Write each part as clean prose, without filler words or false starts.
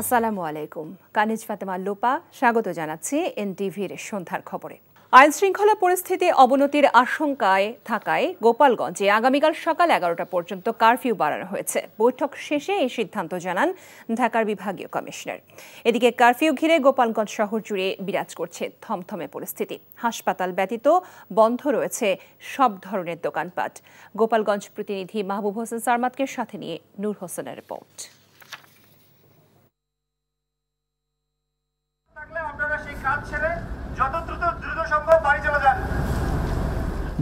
আসসালামু আলাইকুম। কানিজ ফাতেমা লোপা স্বাগত জানাচ্ছি এনটিভির সন্ধ্যার খবরে। আইন শৃঙ্খলা পরিস্থিতি অবনতির আশঙ্কায় থাকায় গোপালগঞ্জে আগামীকাল সকাল 11টা পর্যন্ত কারফিউ বাড়ানো হয়েছে। বৈঠক শেষে এই সিদ্ধান্ত জানান ঢাকার বিভাগীয় কমিশনার। এদিকে কারফিউ ঘিরে গোপালগঞ্জ শহর জুড়ে বিরাজ করছে থমথমে পরিস্থিতি। হাসপাতাল ব্যতীত বন্ধ রয়েছে সব ধরনের দোকানপাট। গোপালগঞ্জ প্রতিনিধি মাহবুব হোসেন সারমাতকে সাথে নিয়ে নূর হোসেনের রিপোর্ট।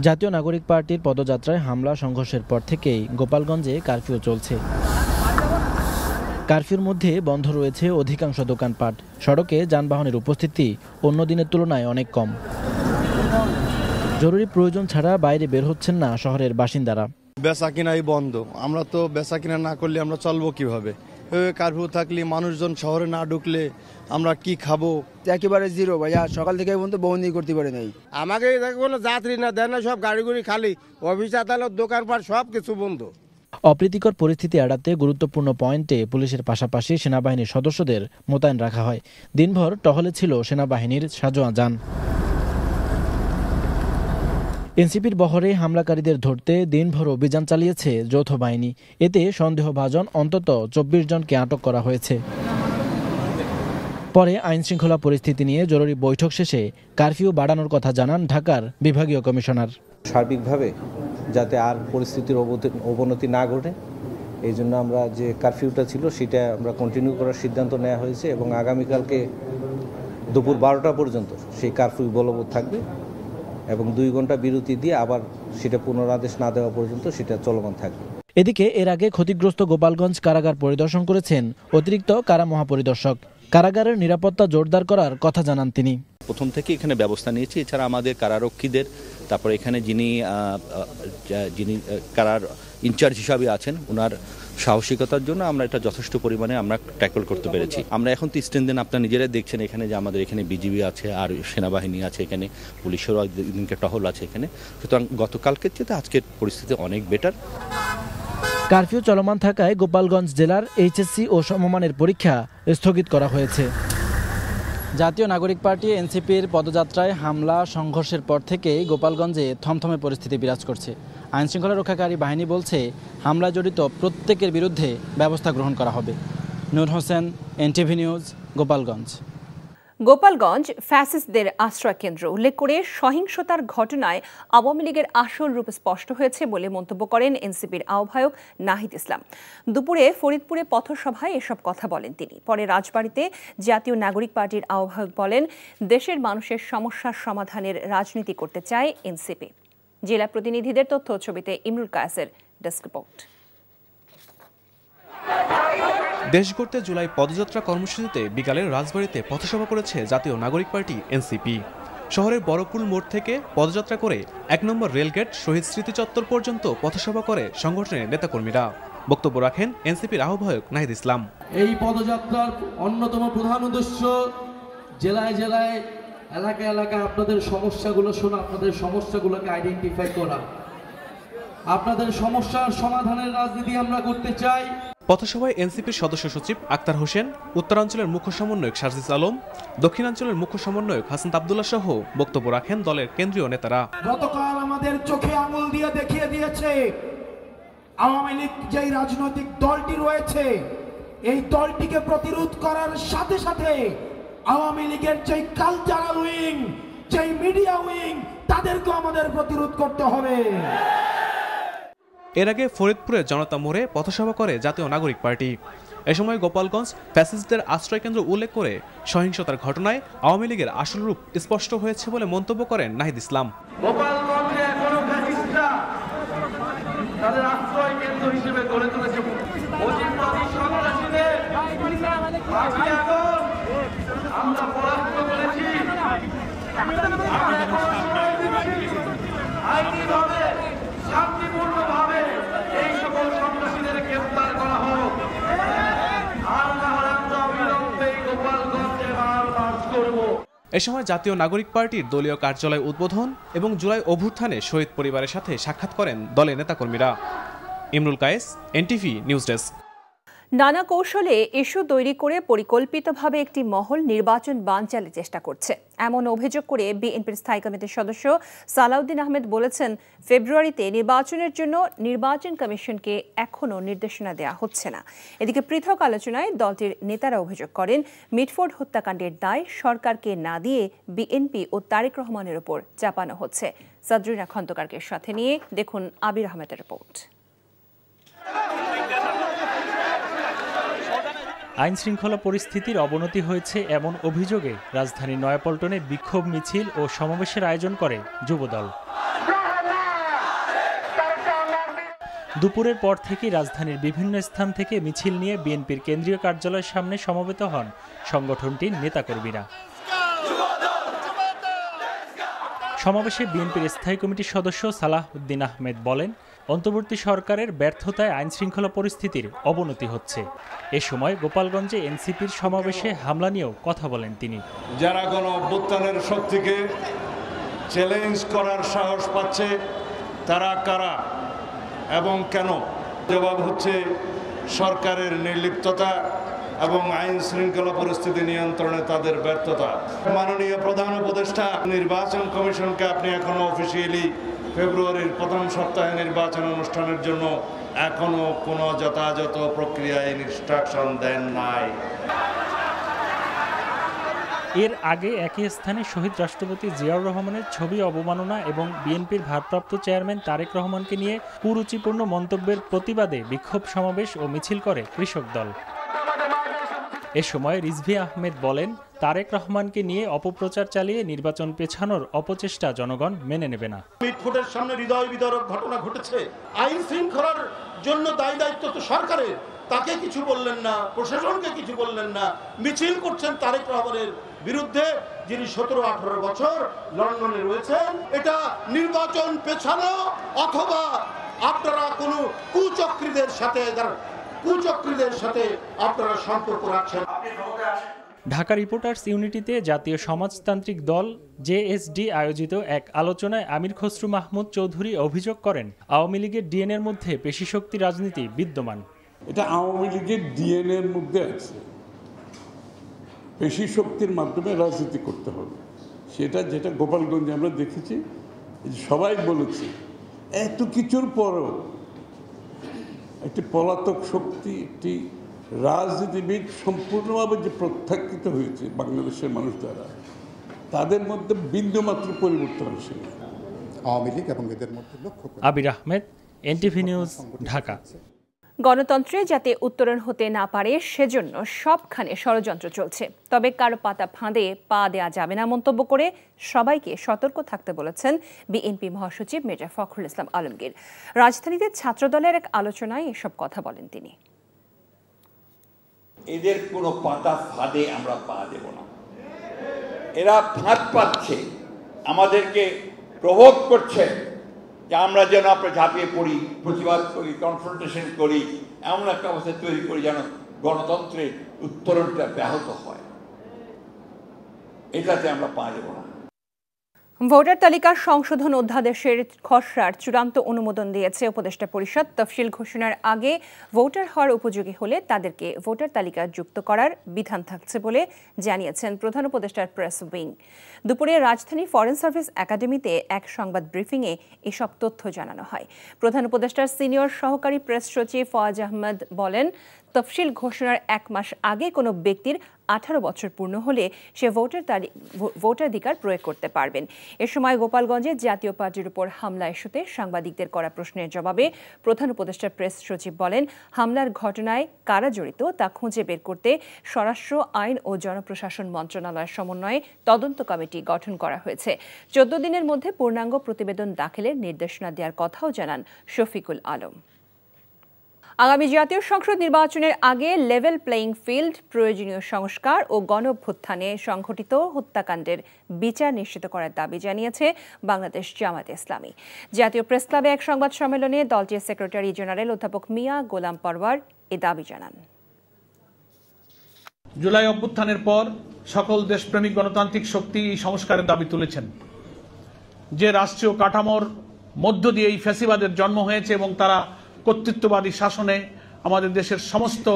জাতীয় নাগরিক পার্টির পদযাত্রায় হামলা সংঘর্ষের পর থেকেই গোপালগঞ্জে কারফিউ চলছে। কারফিউর মধ্যে বন্ধ রয়েছে অধিকাংশ দোকানপাট। সড়কে যানবাহনের উপস্থিতি অন্য দিনের তুলনায় অনেক কম। জরুরি প্রয়োজন ছাড়া বাইরে বের হচ্ছেন না শহরের বাসিন্দারা। বেচা কিনাই বন্ধ, আমরা তো বেচা কিনা না করলে আমরা চলবো কিভাবে? কারফিউ থাকলে মানুষজন শহরে না ঢুকলে আমরা কি খাবো? একেবারে জিরো ভাইয়া, সকাল থেকে পর্যন্ত বন্দি করতে পারে নাই। আমাকে কোনো যাত্রী না দেয় না, সব গাড়ি খালি, অফিস আদালত দোকানপাট সব কিছু বন্ধ। অপ্রীতিকর পরিস্থিতি এড়াতে গুরুত্বপূর্ণ পয়েন্টে পুলিশের পাশাপাশি সেনাবাহিনীর সদস্যদের মোতায়েন রাখা হয়। দিনভর টহলে ছিল সেনাবাহিনীর সাঁজোয়া যান। এনসিপির বহরে হামলাকারীদের ধরতে দিনভর অভিযান চালিয়েছে যৌথ বাহিনী। এতে সন্দেহভাজন অন্তত 24 জনকে আটক করা হয়েছে। পরে আইন শৃঙ্খলা পরিস্থিতি নিয়ে জরুরি বৈঠক শেষে কারফিউ বাড়ানোর কথা জানান ঢাকার বিভাগীয় কমিশনার। সার্বিকভাবে যাতে আর পরিস্থিতির অবনতি না ঘটে, এই জন্য আমরা যে কারফিউটা ছিল সেটা আমরা কন্টিনিউ করার সিদ্ধান্ত নেওয়া হয়েছে এবং আগামীকালকে দুপুর 12টা পর্যন্ত সেই কারফিউ বলবৎ থাকবে এবং 2 ঘন্টা বিরতি দিয়ে আবার সেটা পুনরাদেশ না দেওয়া পর্যন্ত সেটা চলমান থাকবে। এদিকে এর আগে ক্ষতিগ্রস্ত গোপালগঞ্জ কারাগার পরিদর্শন করেছেন অতিরিক্ত কারা মহাপরিদর্শক। কারাগারের নিরাপত্তা জোরদার করার কথা জানান তিনি। প্রথম থেকে এখানে ব্যবস্থা নিয়েছি। এছাড়া আমাদের কারারক্ষীদের, তারপরে এখানে যিনি কারার ইনচার্জ হিসাবে আছেন, ওনার সাহসিকতার জন্য আমরা এটা যথেষ্ট পরিমাণে আমরা ট্যাকল করতে পেরেছি। আমরা এখন তো স্ট্রেনথেন আপনারা নিজেরাই দেখছেন এখানে যে আমাদের এখানে বিজিবি আছে, আর সেনাবাহিনী আছে, এখানে পুলিশেরও দিনকে টহল আছে এখানে। সুতরাং গতকালকের চেয়ে আজকের পরিস্থিতি অনেক বেটার। কারফিউ চলমান থাকায় গোপালগঞ্জ জেলার এইচএসসি ও সমমানের পরীক্ষা স্থগিত করা হয়েছে। জাতীয় নাগরিক পার্টি এনসিপির পদযাত্রায় হামলা সংঘর্ষের পর থেকেই গোপালগঞ্জে থমথমে পরিস্থিতি বিরাজ করছে। আইন শৃঙ্খলা রক্ষাকারী বাহিনী বলছে হামলায় জড়িত প্রত্যেকের বিরুদ্ধে ব্যবস্থা গ্রহণ করা হবে। নূর হোসেন, এনটিভি নিউজ, গোপালগঞ্জ। গোপালগঞ্জ ফ্যাসিস্টদের আশ্রয়কেন্দ্র উল্লেখ করে সহিংসতার ঘটনায় আওয়ামী লীগের আসল রূপ স্পষ্ট হয়েছে বলে মন্তব্য করেন এনসিপির আহ্বায়ক নাহিদ ইসলাম। দুপুরে ফরিদপুরে পথসভায় এসব কথা বলেন তিনি। পরে রাজবাড়ীতে জাতীয় নাগরিক পার্টির আহ্বায়ক বলেন, দেশের মানুষের সমস্যার সমাধানের রাজনীতি করতে চায় এনসিপি। জেলা প্রতিনিধিদের তথ্য ছবিতে ইমরুল কায়েসের ডেস্ক রিপোর্ট। দেশ গড়তে জুলাই পদযাত্রা কর্মসূচিতে বিকালে রাজবাড়ীতে পথসভা করেছে জাতীয় নাগরিক পার্টি এনসিপি। শহরের বড়পুল মোড় থেকে পদযাত্রা করে 1 নম্বর রেলগেট শহীদ স্মৃতি চত্বর পর্যন্ত পথসভা করে সংগঠনের নেতাকর্মীরা। বক্তব্য রাখেন এনসিপির আহ্বায়ক নাহিদ ইসলাম। এই পদযাত্রার অন্যতম প্রধান উদ্দেশ্য জেলায় জেলায়, এলাকায় এলাকায় আপনাদের সমস্যাগুলো শোনা, আপনাদের সমস্যাগুলোকে আইডেন্টিফাই করা, আপনাদের সমস্যার সমাধানের রাজনীতি আমরা করতে চাই। পথসভায় এনসিপির সদস্য সচিব আক্তার হোসেন, উত্তরাঞ্চলের মুখ্য সমন্বয়ক সার্জিস আলম, দক্ষিণাঞ্চলের মুখ্য সমন্বয়ক হাসান আব্দুল্লাহ সহ বক্তব্য রাখেন দলের কেন্দ্রীয় নেতারা। গতকাল আমাদের চোখে আঙুল দিয়ে দেখিয়ে দিয়েছে আওয়ামী লীগ যেই রাজনৈতিক দলটি রয়েছে, এই দলটিকে প্রতিরোধ করার সাথে সাথে আওয়ামী লীগের যেই কালচারাল উইং, যেই মিডিয়া উইং, তাদেরকে আমাদের প্রতিরোধ করতে হবে। এর আগে ফরিদপুরের জনতা মোড়ে পথসভা করে জাতীয় নাগরিক পার্টি। এ সময় গোপালগঞ্জ ফ্যাসিস্টদের আশ্রয়কেন্দ্র উল্লেখ করে সহিংসতার ঘটনায় আওয়ামী লীগের আসল রূপ স্পষ্ট হয়েছে বলে মন্তব্য করেন নাহিদ ইসলাম। গোপালগঞ্জে এখনো ফ্যাসিস্টরা তাদের আশ্রয়কেন্দ্র হিসেবে গড়ে তুলেছে। আমরা পরাস্ত করেছি, আইনিভাবে শান্তিপূর্ণভাবে এই সকল সন্ত্রাসীদের গ্রেফতার করা হোক। আর না হলে আমরা অবিলম্বে গোপালগঞ্জে মার্চ করব। এ সময় জাতীয় নাগরিক পার্টির দলীয় কার্যালয় উদ্বোধন এবং জুলাই অভ্যুত্থানে শহীদ পরিবারের সাথে সাক্ষাৎ করেন দলের নেতাকর্মীরা। Imrul Kayes, NTV news desk. নানা কৌশলে ইস্যু তৈরি করে পরিকল্পিতভাবে একটি মহল নির্বাচন বানচালের চেষ্টা করছে এমন অভিযোগ করে বিএনপির স্থায়ী কমিটির সদস্য সালাউদ্দিন আহমেদ বলেছেন, ফেব্রুয়ারিতে নির্বাচনের জন্য নির্বাচন কমিশনকে এখনও নির্দেশনা দেওয়া হচ্ছে না। এদিকে পৃথক আলোচনায় দলটির নেতারা অভিযোগ করেন, মিটফোর্ড হত্যাকাণ্ডের দায় সরকারকে না দিয়ে বিএনপি ও তারেক রহমানের উপর চাপানো হচ্ছে। সাদরিনা খন্দকারকে সাথে নিয়ে দেখুন আবির আহমেদের রিপোর্ট। আইন শৃঙ্খলা পরিস্থিতির অবনতি হয়েছে এমন অভিযোগে রাজধানী নয়াপল্টনে বিক্ষোভ মিছিল ও সমাবেশের আয়োজন করে যুবদল। দুপুরের পর থেকেই রাজধানীর বিভিন্ন স্থান থেকে মিছিল নিয়ে বিএনপির কেন্দ্রীয় কার্যালয়ের সামনে সমবেত হন সংগঠনটির নেতাকর্মীরা। সমাবেশে বিএনপির স্থায়ী কমিটির সদস্য সালাউদ্দিন আহমেদ বলেন, অন্তর্বর্তী সরকারের ব্যর্থতায় আইন শৃঙ্খলা পরিস্থিতির অবনতি হচ্ছে। এ সময় গোপালগঞ্জে এনসিপির সমাবেশে হামলা নিয়েও কথা বলেন তিনি। যারা গণ অভ্যুত্থানের শক্তিকে চ্যালেঞ্জ করার সাহস পাচ্ছে তারা কারা এবং কেন? জবাব হচ্ছে সরকারের নির্লিপ্ততা এবং আইন শৃঙ্খলা পরিস্থিতি নিয়ন্ত্রণে তাদের ব্যর্থতা। মাননীয় প্রধান উপদেষ্টা, নির্বাচন কমিশনকে আপনি এখনো অফিসিয়ালি ফেব্রুয়ারির প্রথম সপ্তাহে নির্বাচন অনুষ্ঠানের জন্য এখনো কোনো যথাযথ প্রক্রিয়ায় ইনস্ট্রাকশন দেন নাই। এর আগে একই স্থানে শহীদ রাষ্ট্রপতি জিয়াউর রহমানের ছবি অবমাননা এবং বিএনপির ভারপ্রাপ্ত চেয়ারম্যান তারেক রহমানকে নিয়ে কুরুচিপূর্ণ মন্তব্যের প্রতিবাদে বিক্ষোভ সমাবেশ ও মিছিল করে কৃষক দল। এ সময় রিজভী আহমেদ বলেন, তারেক রহমানকে নিয়ে অপপ্রচার চালিয়ে নির্বাচন পেছানোর অপচেষ্টা জনগণ মেনে নেবে না। মিটফোর্ডের সামনে হৃদয় বিদারক ঘটনা ঘটেছে। আইন শৃঙ্খলার জন্য দায়ী দায়িত্ব তো সরকারের, তাকে কিছু বললেন না, প্রশাসনকে কিছু বললেন না। মিছিল করছেন তারেক রহমানের বিরুদ্ধে, যিনি 17-18 বছর লন্ডনে রয়েছেন। এটা নির্বাচন পেছানো অথবা আপনারা কোনো কুচক্রীদের সাথে আপনারা সম্পর্ক রাখছেন। ঢাকা রিপোর্টার্স ইউনিটিতে জাতীয় সমাজতান্ত্রিক দল জেএসডি আয়োজিত এক আলোচনায় আমির খসরু মাহমুদ চৌধুরী অভিযোগ করেন, আওয়ামী লীগের ডিএনএর মধ্যে পেশিশক্তি রাজনীতি বিদ্যমান। এটা আওয়ামী লীগের ডিএনএর মধ্যে আছে, পেশিশক্তির মাধ্যমে রাজনীতি করতে হবে। সেটা যেটা গোপালগঞ্জে আমরা দেখেছি, সবাই বলেছে এত কিছুর পরও একটি পলাতক শক্তি, একটি রাজনীতিবিদ সম্পূর্ণভাবে যে প্রত্যাখ্যিত হয়েছে বাংলাদেশের মানুষ দ্বারা, তাদের মধ্যে বিন্দুমাত্র পরিবর্তন আসে না। আওয়ামী লীগ এবং এদের মধ্যে লক্ষ্য। আবির আহমেদ, এনটিভি নিউজ, ঢাকা। গণতন্ত্রে যাতে উত্তরণ হতে না পারে সেজন্য সবখানে ষড়যন্ত্র চলছে, তবে কারো পাতা ফাঁদে পা দেওয়া যাবে না মন্তব্য করে সবাইকে সতর্ক থাকতে বলেছেন বিএনপি মহাসচিব মির্জা ফখরুল ইসলাম আলমগীর। রাজধানীতে ছাত্রদলের এক আলোচনায় এসব কথা বলেন তিনি। এদের কোনো পাতা ফাঁদে আমরা পা দেব না। এরা ফাঁদ পাচ্ছে, আমাদেরকে প্রভোগ করছে যে আমরা যেন আমরা ঝাঁপিয়ে পড়ি, প্রতিবাদ করি, কনফ্রন্টেশন করি, এমন একটা অবস্থা তৈরি করি যেন গণতন্ত্রের উত্তরণটা ব্যাহত হয়। এটাতে আমরা পা দেব না। ভোটার তালিকার সংশোধন অধ্যাদেশের খসড়ার চূড়ান্ত অনুমোদন দিয়েছে উপদেষ্টা পরিষদ। তফসিল ঘোষণার আগে ভোটার হওয়ার উপযোগী হলে তাদেরকে ভোটার তালিকায় যুক্ত করার বিধান থাকছে বলে জানিয়েছেন প্রধান উপদেষ্টার প্রেস উইং। দুপুরে রাজধানী ফরেন সার্ভিস একাডেমিতে এক সংবাদ ব্রিফিংয়ে এসব তথ্য জানানো হয়। প্রধান উপদেষ্টার সিনিয়র সহকারী প্রেস সচিব ফওয়াজ আহমদ বলেন, তফসিল ঘোষণার 1 মাস আগে কোনো ব্যক্তির 18 বছর পূর্ণ হলে সে ভোটাধিকার প্রয়োগ করতে পারবেন। এ সময় গোপালগঞ্জে জাতীয় পার্টির উপর হামলা ইস্যুতে সাংবাদিকদের করা প্রশ্নের জবাবে প্রধান উপদেষ্টা প্রেস সচিব বলেন, হামলার ঘটনায় কারা জড়িত তা খুঁজে বের করতে স্বরাষ্ট্র, আইন ও জনপ্রশাসন মন্ত্রণালয়ের সমন্বয়ে তদন্ত কমিটি গঠন করা হয়েছে। 14 দিনের মধ্যে পূর্ণাঙ্গ প্রতিবেদন দাখিলের নির্দেশনা দেওয়ার কথাও জানান শফিকুল আলম। আগামী জাতীয় সংসদ নির্বাচনের আগে লেভেল প্লেইং ফিল্ড, প্রয়োজনীয় সংস্কার ও গণঅভ্যুত্থানে সংঘটিত হত্যাকাণ্ডের বিচার নিশ্চিত করার দাবি জানিয়েছে বাংলাদেশ জামায়াতে ইসলামী। জাতীয় প্রেস ক্লাবে এক সংবাদ সম্মেলনে দলটির সেক্রেটারি জেনারেল অধ্যাপক মিয়া গোলাম পরওয়ার এ দাবি জানান। জুলাই অভ্যুত্থানের পর সকল দেশপ্রেমিক গণতান্ত্রিক শক্তি এই সংস্কারের দাবি তুলেছেন। যে রাষ্ট্রীয় কাঠামোর মধ্য দিয়ে এই ফ্যাসিবাদের জন্ম হয়েছে এবং তারা কর্তৃত্ববাদী শাসনে আমাদের দেশের সমস্ত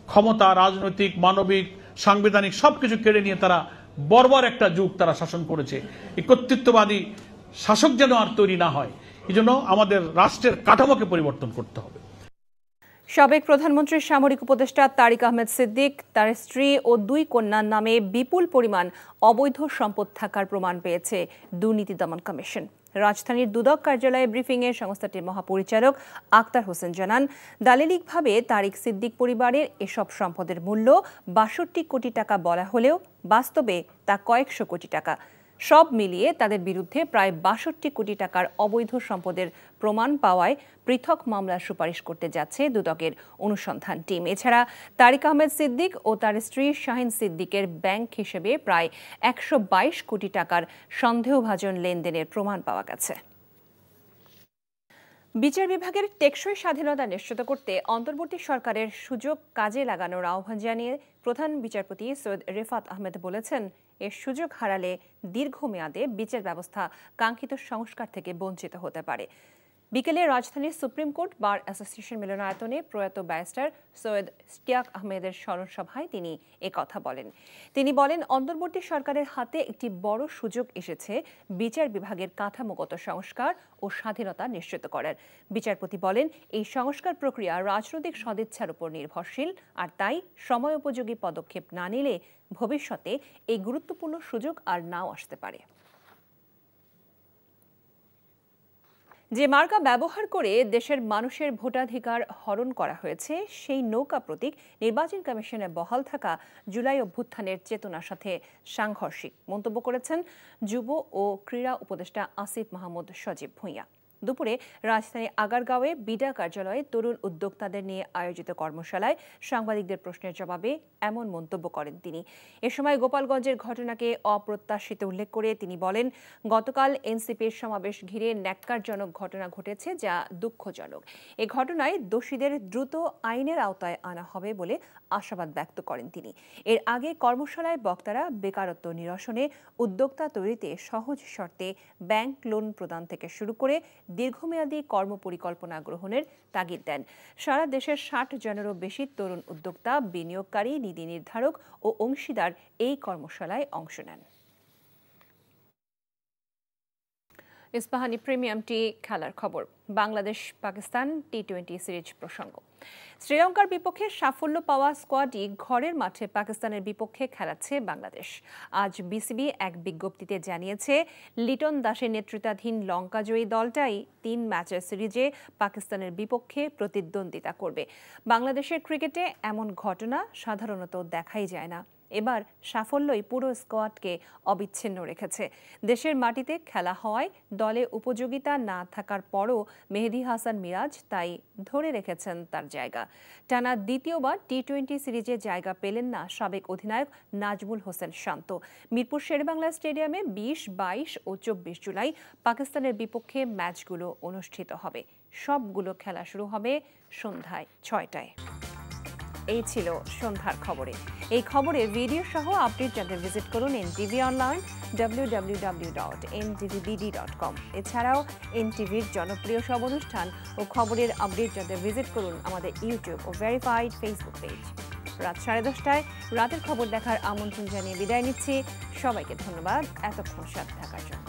ক্ষমতা, রাজনৈতিক, মানবিক, সাংবিধানিক সবকিছু কেড়ে নিয়ে তারা বর্বর একটা যুগ তারা শাসন করেছে। এই কর্তৃত্ববাদী শাসক যেন আর তৈরি না হয়, এই জন্য আমাদের রাষ্ট্রের কাঠামোকে পরিবর্তন করতে হবে। সাবেক প্রধানমন্ত্রীর সামরিক উপদেষ্টা তারিক আহমেদ সিদ্দিক, তার স্ত্রী ও 2 কন্যার নামে বিপুল পরিমাণ অবৈধ সম্পদ থাকার প্রমাণ পেয়েছে দুর্নীতি দমন কমিশন। রাজধানীর দুদক কার্যালয়ে ব্রিফিংয়ে সংস্থাটির মহাপরিচালক আক্তার হোসেন জানান, দালিলিকভাবে তারিক সিদ্দিক পরিবারের এসব সম্পদের মূল্য 62 কোটি টাকা বলা হলেও বাস্তবে তা কয়েকশো কোটি টাকা। সব মিলিয়ে তাদের বিরুদ্ধে প্রায় 62 কোটি টাকার অবৈধ সম্পদের প্রমাণ পাওয়ায় পৃথক মামলার সুপারিশ করতে যাচ্ছে দুদকের অনুসন্ধান টিম। এছাড়া তারিক আহমেদ সিদ্দিক ও তার স্ত্রী শাহিন সিদ্দিকের ব্যাংক হিসেবে প্রায় 122 কোটি টাকার সন্দেহভাজন লেনদেনের প্রমাণ পাওয়া গেছে। বিচার বিভাগের টেকসই স্বাধীনতা নিশ্চিত করতে অন্তর্বর্তী সরকারের সুযোগ কাজে লাগানোর আহ্বান জানিয়ে প্রধান বিচারপতি সৈয়দ রেফাত আহমেদ বলেছেন, এর সুযোগ হারালে দীর্ঘমেয়াদে বিচার ব্যবস্থা কাঙ্ক্ষিত সংস্কার থেকে বঞ্চিত হতে পারে। বিকেলে রাজধানীর সুপ্রিম কোর্ট বার অ্যাসোসিয়েশন মিলনায়তনে প্রয়াত ব্যারিস্টার সৈয়দ ইশতিয়াক আহমেদের স্মরণ সভায় তিনি একথা বলেন। তিনি বলেন, অন্তর্বর্তী সরকারের হাতে একটি বড় সুযোগ এসেছে বিচার বিভাগের কাঠামোগত সংস্কার ও স্বাধীনতা নিশ্চিত করার। বিচারপতি বলেন, এই সংস্কার প্রক্রিয়া রাজনৈতিক সদিচ্ছার উপর নির্ভরশীল, আর তাই সময়োপযোগী পদক্ষেপ না নিলে ভবিষ্যতে এই গুরুত্বপূর্ণ সুযোগ আর নাও আসতে পারে। যে মার্কা ব্যবহার করে দেশের মানুষের ভোটাধিকার হরণ করা হয়েছে, সেই নৌকা প্রতীক নির্বাচন কমিশনে বহাল থাকা জুলাই অভ্যুত্থানের চেতনার সাথে সাংঘর্ষিক মন্তব্য করেছেন যুব ও ক্রীড়া উপদেষ্টা আসিফ মাহমুদ সজীব ভূঁইয়া। দুপুরে রাজধানী আগারগাঁওয়ে বিডা কার্যালয়ে তরুণ উদ্যোক্তাদের নিয়ে আয়োজিত কর্মশালায় সাংবাদিকদের প্রশ্নের জবাবে এমন মন্তব্য করেন তিনি। এ সময় গোপালগঞ্জের ঘটনাকে অপ্রত্যাশিত উল্লেখ করে তিনি বলেন, গতকাল এনসিপির সমাবেশ ঘিরে ন্যাক্কারজনক ঘটনা ঘটেছে, যা দুঃখজনক। এ ঘটনায় দোষীদের দ্রুত আইনের আওতায় আনা হবে বলে আশাবাদ ব্যক্ত করেন তিনি। এর আগে কর্মশালায় বক্তারা বেকারত্ব নিরসনে, উদ্যোক্তা তৈরিতে সহজ শর্তে ব্যাংক লোন প্রদান থেকে শুরু করে দীর্ঘমেয়াদী কর্মপরিকল্পনা গ্রহণের তাগিদ দেন। সারা দেশের 60 জনেরও বেশি তরুণ উদ্যোক্তা, বিনিয়োগকারী, নীতি নির্ধারক ও অংশীদার এই কর্মশালায় অংশ নেন। ইস্পাহানি প্রিমিয়াম টি খেলার খবর। বাংলাদেশ পাকিস্তান টি-20 সিরিজ প্রসঙ্গ। শ্রীলঙ্কার বিপক্ষে সাফল্য পাওয়া স্কোয়াডই ঘরের মাঠে পাকিস্তানের বিপক্ষে খেলাচ্ছে বাংলাদেশ। আজ বিসিবি এক বিজ্ঞপ্তিতে জানিয়েছে, লিটন দাসের নেতৃত্বাধীন লঙ্কাজয়ী দলটাই 3 ম্যাচের সিরিজে পাকিস্তানের বিপক্ষে প্রতিদ্বন্দ্বিতা করবে। বাংলাদেশের ক্রিকেটে এমন ঘটনা সাধারণত দেখাই যায় না। এবার সাফল্যই পুরো স্কোয়াডকে অবিচ্ছিন্ন রেখেছে। দেশের মাটিতে খেলা হওয়ায় দলে উপযোগিতা না থাকার পরও মেহেদী হাসান মিরাজ তাই ধরে রেখেছেন তার জায়গা। টানা দ্বিতীয়বার টি-20 সিরিজে জায়গা পেলেন না সাবেক অধিনায়ক নাজমুল হোসেন শান্ত। মিরপুর শেরেবাংলা স্টেডিয়ামে 20, 22 ও 24 জুলাই পাকিস্তানের বিপক্ষে ম্যাচগুলো অনুষ্ঠিত হবে। সবগুলো খেলা শুরু হবে সন্ধ্যায় 6টায়। এই ছিল সন্ধ্যার খবরে। এই খবরের ভিডিও সহ আপডেট জানতে ভিজিট করুন এনটিভি অনলাইন www.ntvbd.com। এছাড়াও এনটিভির জনপ্রিয় সব অনুষ্ঠান ও খবরের আপডেট জানতে ভিজিট করুন আমাদের ইউটিউব ও ভেরিফাইড ফেসবুক পেজ। রাত 10:30টায় রাতের খবর দেখার আমন্ত্রণ জানিয়ে বিদায় নিচ্ছি। সবাইকে ধন্যবাদ এতক্ষণ সাথে থাকার জন্য।